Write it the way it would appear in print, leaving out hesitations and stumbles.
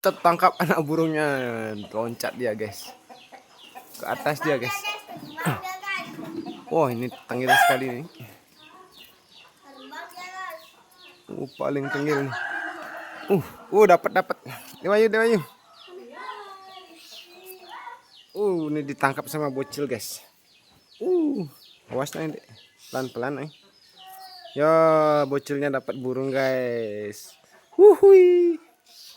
kita tangkap anak burungnya. Loncat dia guys, ke atas dia guys. Wah, ini tenggel sekali nih. Paling tenggel nih. Dapat. Dewayu. Ini ditangkap sama bocil guys. Awas nih, pelan-pelan nih. Ya, bocilnya dapat burung guys. Wuhui.